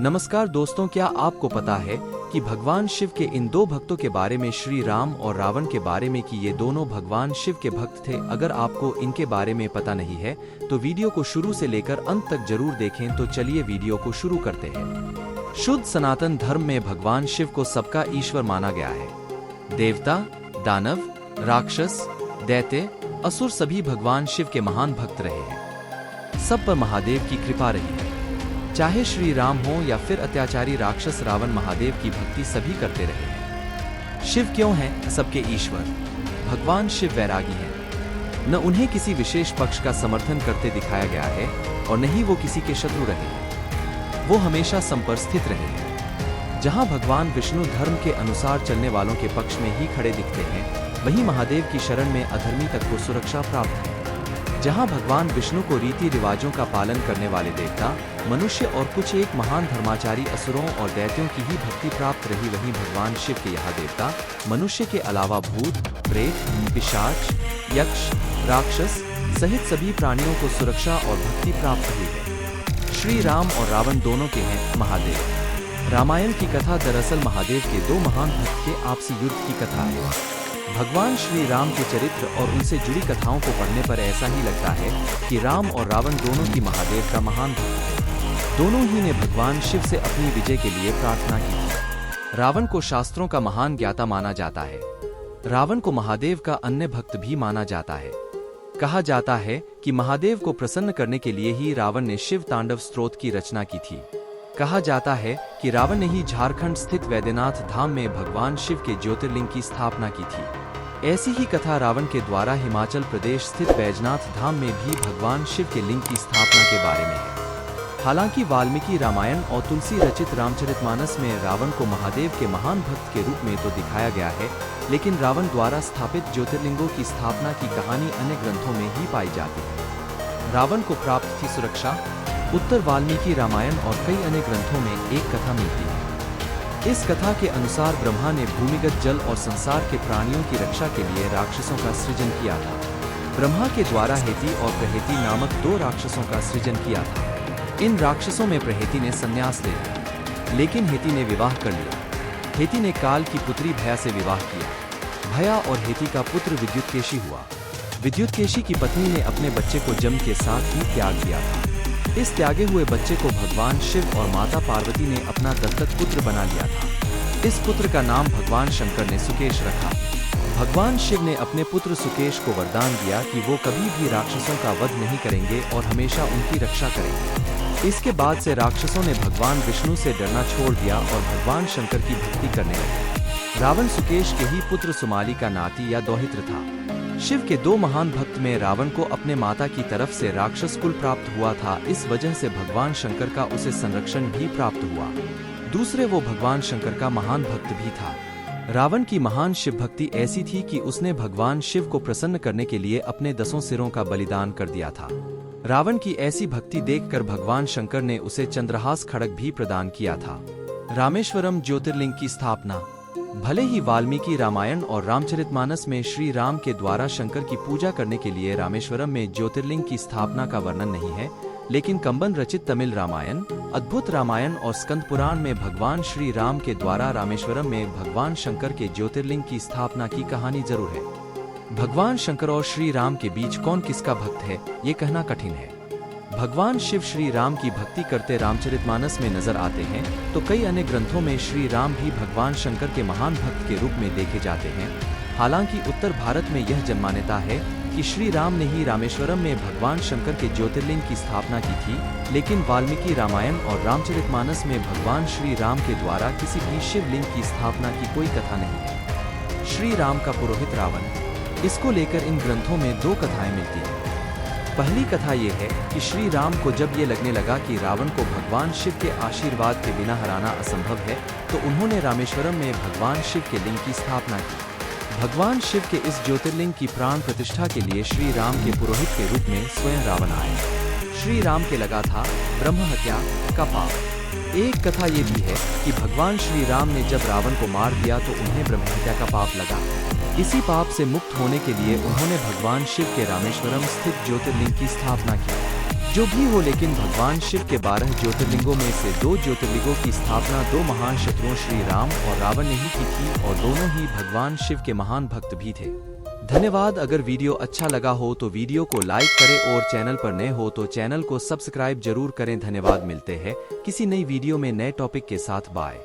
नमस्कार दोस्तों, क्या आपको पता है कि भगवान शिव के इन दो भक्तों के बारे में, श्री राम और रावण के बारे में, कि ये दोनों भगवान शिव के भक्त थे। अगर आपको इनके बारे में पता नहीं है तो वीडियो को शुरू से लेकर अंत तक जरूर देखें। तो चलिए वीडियो को शुरू करते हैं। शुद्ध सनातन धर्म में भगवान शिव को सबका ईश्वर माना गया है। देवता, दानव, राक्षस, दैत्य, असुर सभी भगवान शिव के महान भक्त रहे हैं। सब पर महादेव की कृपा रही है। चाहे श्री राम हो या फिर अत्याचारी राक्षस रावण, महादेव की भक्ति सभी करते रहे हैं। शिव क्यों हैं सबके ईश्वर? भगवान शिव वैरागी हैं। न उन्हें किसी विशेष पक्ष का समर्थन करते दिखाया गया है और न ही वो किसी के शत्रु रहे हैं। वो हमेशा सम पर स्थित रहे हैं। जहां भगवान विष्णु धर्म के अनुसार चलने वालों के पक्ष में ही खड़े दिखते हैं, वहीं महादेव की शरण में अधर्मी तक को सुरक्षा प्राप्त है। जहां भगवान विष्णु को रीति रिवाजों का पालन करने वाले देवता, मनुष्य और कुछ एक महान धर्माचारी असुरों और दैत्यों की ही भक्ति प्राप्त रही, वहीं भगवान शिव के यहाँ देवता, मनुष्य के अलावा भूत, प्रेत, पिशाच, यक्ष, राक्षस सहित सभी प्राणियों को सुरक्षा और भक्ति प्राप्त हुई है। श्री राम और रावण दोनों के हैं महादेव। रामायण की कथा दरअसल महादेव के दो महान भक्त के आपसी युद्ध की कथा है। भगवान श्री राम के चरित्र और उनसे जुड़ी कथाओं को पढ़ने पर ऐसा ही लगता है कि राम और रावण दोनों की महादेव का महान भक्त है। दोनों ही ने भगवान शिव से अपनी विजय के लिए प्रार्थना की थी। रावण को शास्त्रों का महान ज्ञाता माना जाता है। रावण को महादेव का अन्य भक्त भी माना जाता है। कहा जाता है कि महादेव को प्रसन्न करने के लिए ही रावण ने शिव तांडव स्तोत्र की रचना की थी। कहा जाता है कि रावण ने ही झारखंड स्थित वैद्यनाथ धाम में भगवान शिव के ज्योतिर्लिंग की स्थापना की थी। ऐसी ही कथा रावण के द्वारा हिमाचल प्रदेश स्थित बैजनाथ धाम में भी भगवान शिव के लिंग की स्थापना के बारे में है। हालांकि वाल्मीकि रामायण और तुलसी रचित रामचरितमानस में रावण को महादेव के महान भक्त के रूप में तो दिखाया गया है, लेकिन रावण द्वारा स्थापित ज्योतिर्लिंगों की स्थापना की कहानी अन्य ग्रंथों में ही पाई जाती है। रावण को प्राप्त थी सुरक्षा। उत्तर वाल्मीकि रामायण और कई अन्य ग्रंथों में एक कथा मिलती है। इस कथा के अनुसार ब्रह्मा ने भूमिगत जल और संसार के प्राणियों की रक्षा के लिए राक्षसों का सृजन किया था। ब्रह्मा के द्वारा हेति और प्रहेति नामक दो राक्षसों का सृजन किया था। इन राक्षसों में प्रहेति ने संन्यास ले लिया, लेकिन हेति ने विवाह कर लिया। हेति ने काल की पुत्री भया से विवाह किया। भया और हेति का पुत्र विद्युतकेशी हुआ। विद्युतकेशी की पत्नी ने अपने बच्चे को जम के साथ ही त्याग दिया था। इस त्यागे हुए बच्चे को भगवान शिव और माता पार्वती ने अपना दत्तक पुत्र बना लिया था। इस पुत्र का नाम भगवान शंकर ने सुकेश रखा। भगवान शिव ने अपने पुत्र सुकेश को वरदान दिया कि वो कभी भी राक्षसों का वध नहीं करेंगे और हमेशा उनकी रक्षा करेंगे। इसके बाद से राक्षसों ने भगवान विष्णु से डरना छोड़ दिया और भगवान शंकर की भक्ति करने लगे। रावण सुकेश के ही पुत्र सुमाली का नाती या दौहित्र था। शिव के दो महान भक्त में रावण को अपने माता की तरफ से राक्षस कुल प्राप्त हुआ था। इस वजह से भगवान शंकर का उसे संरक्षण भी प्राप्त हुआ। दूसरे वो भगवान शंकर का महान भक्त भी था। रावण की महान शिव भक्ति ऐसी थी कि उसने भगवान शिव को प्रसन्न करने के लिए अपने 10 सिरों का बलिदान कर दिया था। रावण की ऐसी भक्ति देखकर भगवान शंकर ने उसे चंद्रहास खड्ग भी प्रदान किया था। रामेश्वरम ज्योतिर्लिंग की स्थापना। भले ही वाल्मीकि रामायण और रामचरितमानस में श्री राम के द्वारा शंकर की पूजा करने के लिए रामेश्वरम में ज्योतिर्लिंग की स्थापना का वर्णन नहीं है, लेकिन कंबन रचित तमिल रामायण, अद्भुत रामायण और स्कंद पुराण में भगवान श्री राम के द्वारा रामेश्वरम में भगवान शंकर के ज्योतिर्लिंग की स्थापना की कहानी जरूर है। भगवान शंकर और श्री राम के बीच कौन किसका भक्त है, ये कहना कठिन है। भगवान शिव श्री राम की भक्ति करते रामचरितमानस में नजर आते हैं, तो कई अन्य ग्रंथों में श्री राम भी भगवान शंकर के महान भक्त के रूप में देखे जाते हैं। हालांकि उत्तर भारत में यह जनमान्यता है कि श्री राम ने ही रामेश्वरम में भगवान शंकर के ज्योतिर्लिंग की स्थापना की थी, लेकिन वाल्मीकि रामायण और रामचरितमानस में भगवान श्री राम के द्वारा किसी भी शिवलिंग की स्थापना की कोई कथा नहीं है। श्री राम का पुरोहित रावण, इसको लेकर इन ग्रंथों में दो कथाएं मिलती हैं। पहली कथा ये है कि श्री राम को जब ये लगने लगा कि रावण को भगवान शिव के आशीर्वाद के बिना हराना असंभव है, तो उन्होंने रामेश्वरम में भगवान शिव के लिंग की स्थापना की। भगवान शिव के इस ज्योतिर्लिंग की प्राण प्रतिष्ठा के लिए श्री राम के पुरोहित के रूप में स्वयं रावण आए। श्री राम के लगा था ब्रह्म हत्या का पाप। एक कथा ये भी है कि भगवान श्री राम ने जब रावण को मार दिया तो उन्हें ब्रह्म हत्या का पाप लगा। इसी पाप से मुक्त होने के लिए उन्होंने भगवान शिव के रामेश्वरम स्थित ज्योतिर्लिंग की स्थापना की। जो भी हो, लेकिन भगवान शिव के 12 ज्योतिर्लिंगों में से 2 ज्योतिर्लिंगों की स्थापना 2 महान शत्रुओं श्री राम और रावण ने ही की थी और दोनों ही भगवान शिव के महान भक्त भी थे। धन्यवाद। अगर वीडियो अच्छा लगा हो तो वीडियो को लाइक करें और चैनल पर नए हो तो चैनल को सब्सक्राइब जरूर करें। धन्यवाद। मिलते हैं किसी नई वीडियो में नए टॉपिक के साथ। बाय।